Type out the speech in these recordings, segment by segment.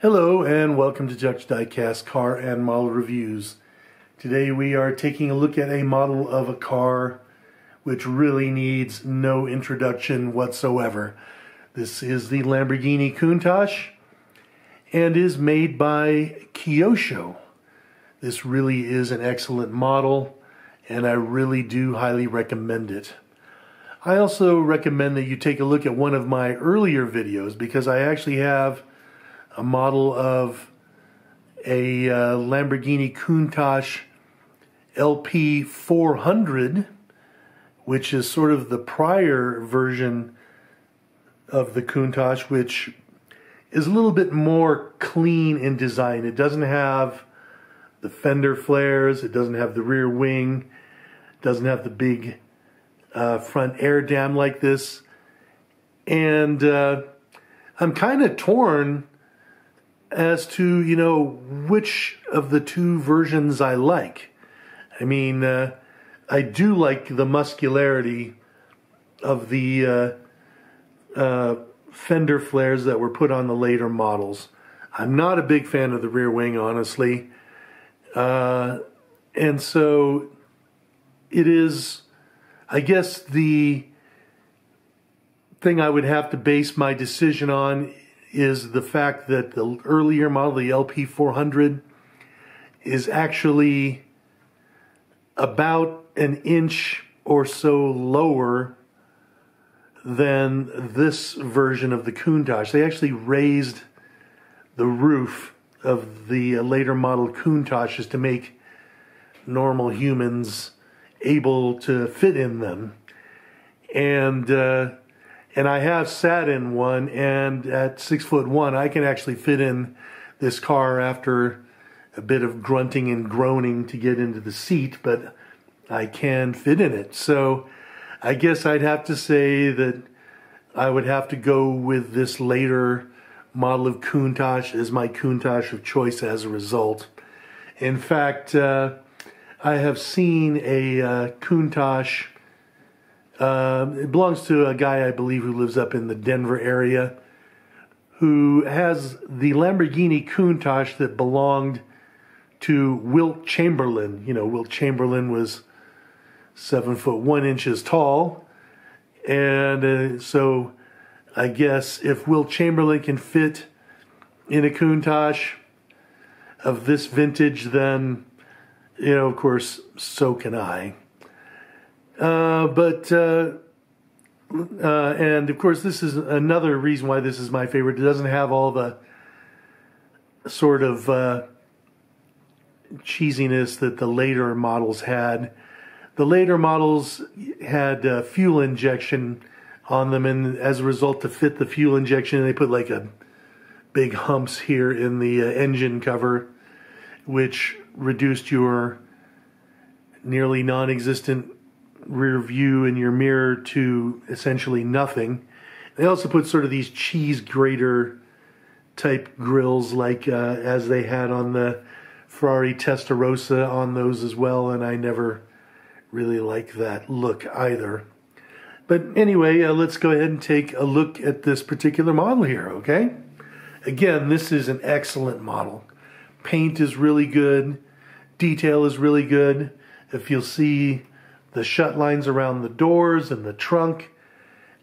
Hello and welcome to Diecast car and model reviews. Today we are taking a look at a model of a car which really needs no introduction whatsoever. This is the Lamborghini Countach and is made by Kyosho. This really is an excellent model and I really do highly recommend it. I also recommend that you take a look at one of my earlier videos because I actually have a model of a Lamborghini Countach LP 400, which is sort of the prior version of the Countach, which is a little bit more clean in design. It doesn't have the fender flares, it doesn't have the rear wing, it doesn't have the big front air dam like this. And I'm kind of torn as to, which of the two versions I like. I mean, I do like the muscularity of the fender flares that were put on the later models. I'm not a big fan of the rear wing, honestly. And so it is, I guess, the thing I would have to base my decision on is the fact that the earlier model, the LP 400, is actually about an inch or so lower than this version of the Countach. They actually raised the roof of the later model Countaches to make normal humans able to fit in them. And I have sat in one, and at 6'1", I can actually fit in this car after a bit of grunting and groaning to get into the seat, but I can fit in it. So I guess I'd have to say that I would have to go with this later model of Countach as my Countach of choice as a result. In fact, I have seen a Countach. It belongs to a guy, I believe, who lives up in the Denver area, who has the Lamborghini Countach that belonged to Wilt Chamberlain. Wilt Chamberlain was 7'1" tall, and so I guess if Wilt Chamberlain can fit in a Countach of this vintage, then, of course, so can I. And of course, this is another reason why this is my favorite. It doesn't have all the sort of cheesiness that the later models had. The later models had fuel injection on them, and as a result, to fit the fuel injection, they put like a big humps here in the engine cover, which reduced your nearly non-existent rear view in your mirror to essentially nothing. They also put sort of these cheese grater type grills like as they had on the Ferrari Testarossa on those as well, and I never really liked that look either. But anyway, let's go ahead and take a look at this particular model here, okay? Again, this is an excellent model. Paint is really good. Detail is really good. If you'll see the shut lines around the doors and the trunk,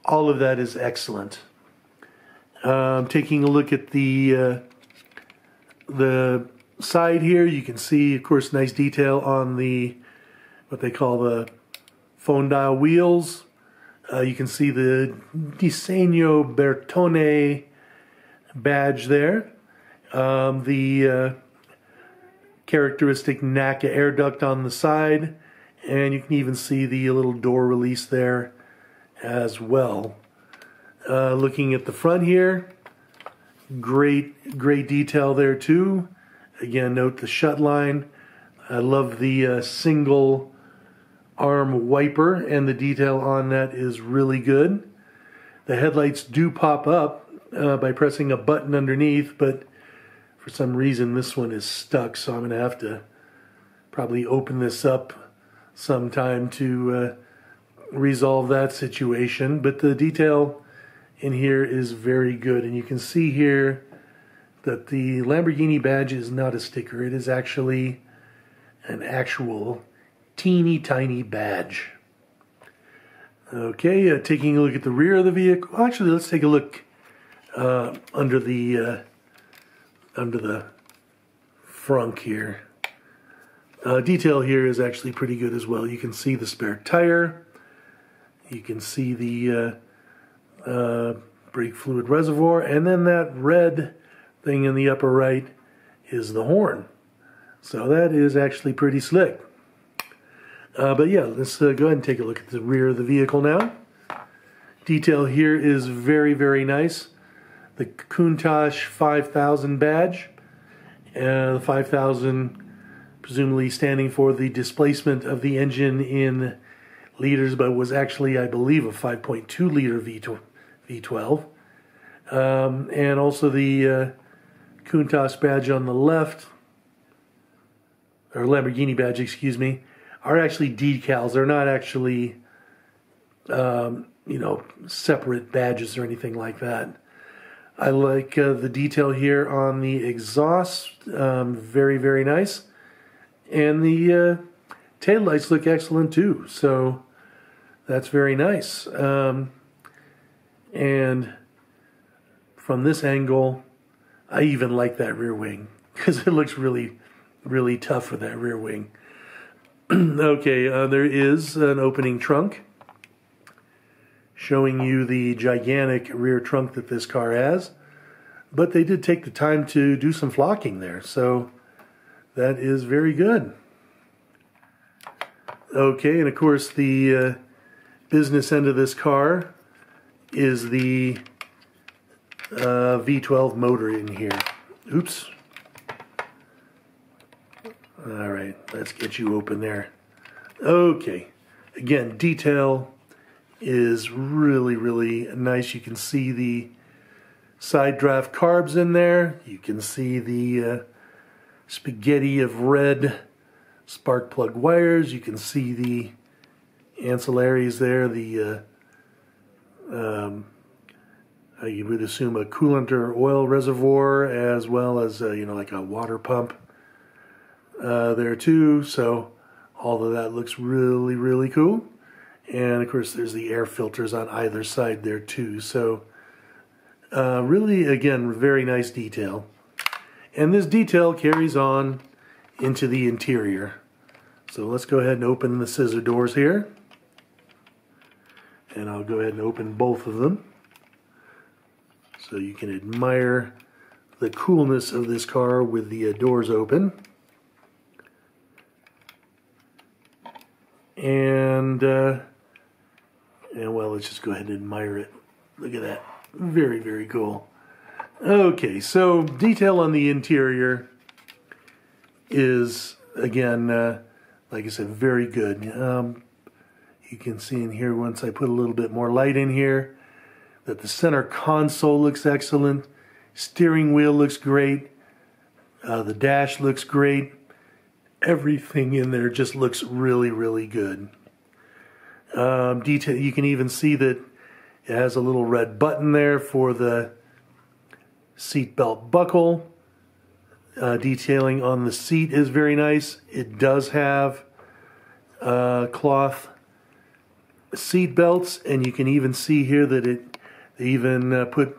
all of that is excellent. Taking a look at the side here, you can see, of course, nice detail on the what they call the phone dial wheels. You can see the Disegno Bertone badge there. The characteristic NACA air duct on the side. And you can even see the little door release there as well. Looking at the front here, great detail there too. Again, note the shut line. I love the single arm wiper, and the detail on that is really good. The headlights do pop up by pressing a button underneath, but for some reason this one is stuck, so I'm going to have to probably open this up sometime to resolve that situation. But the detail in here is very good, and you can see here that the Lamborghini badge is not a sticker. It is actually an actual teeny tiny badge. Okay, taking a look at the rear of the vehicle. Actually, let's take a look under the frunk here. Detail here is actually pretty good as well. You can see the spare tire. You can see the brake fluid reservoir, and then that red thing in the upper right is the horn. So that is actually pretty slick. But yeah, let's go ahead and take a look at the rear of the vehicle now. Detail here is very, very nice. The Countach 5000 badge. The 5000 presumably standing for the displacement of the engine in liters, but was actually, I believe, a 5.2 liter V12. And also the Countach badge on the left, or Lamborghini badge, excuse me, are actually decals. They're not actually, separate badges or anything like that. I like the detail here on the exhaust, very, very nice. And the taillights look excellent too, so that's very nice. And from this angle, I even like that rear wing because it looks really, really tough with that rear wing. Okay, there is an opening trunk showing you the gigantic rear trunk that this car has, but they did take the time to do some flocking there, so that is very good. Okay, and of course the business end of this car is the V12 motor in here. Oops. Alright, let's get you open there. Okay, again, detail is really, really nice. You can see the side draft carbs in there. You can see the spaghetti of red spark plug wires. You can see the ancillaries there, the you would assume a coolant or oil reservoir, as well as like a water pump there too. So all of that looks really, really cool. And of course there's the air filters on either side there too. So really, again, very nice detail. And this detail carries on into the interior. So let's go ahead and open the scissor doors here. And I'll go ahead and open both of them so you can admire the coolness of this car with the doors open. And well, let's just go ahead and admire it. Look at that. Very, very cool. Okay, so detail on the interior is, again, like I said, very good. You can see in here, once I put a little bit more light in here, that the center console looks excellent. Steering wheel looks great. The dash looks great. Everything in there just looks really, really good. Detail, you can even see that it has a little red button there for the seat belt buckle. Detailing on the seat is very nice. It does have cloth seat belts, and you can even see here that they even put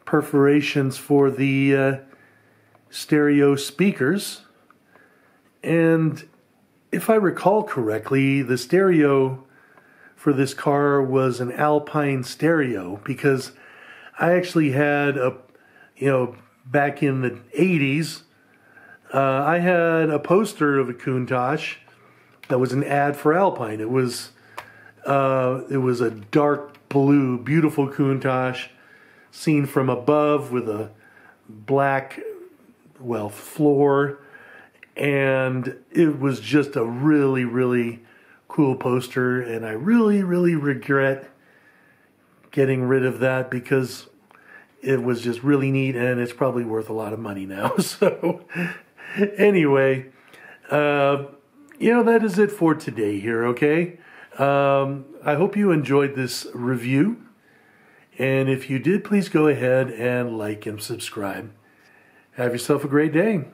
perforations for the stereo speakers. And if I recall correctly, the stereo for this car was an Alpine stereo, because I actually had back in the 80s, I had a poster of a Countach that was an ad for Alpine. It was a dark blue, beautiful Countach seen from above with a black, floor, and it was just a really, really cool poster, and I really, really regret getting rid of that because it was just really neat, and it's probably worth a lot of money now. So anyway, that is it for today here, okay? I hope you enjoyed this review, and if you did, please go ahead and like and subscribe. Have yourself a great day.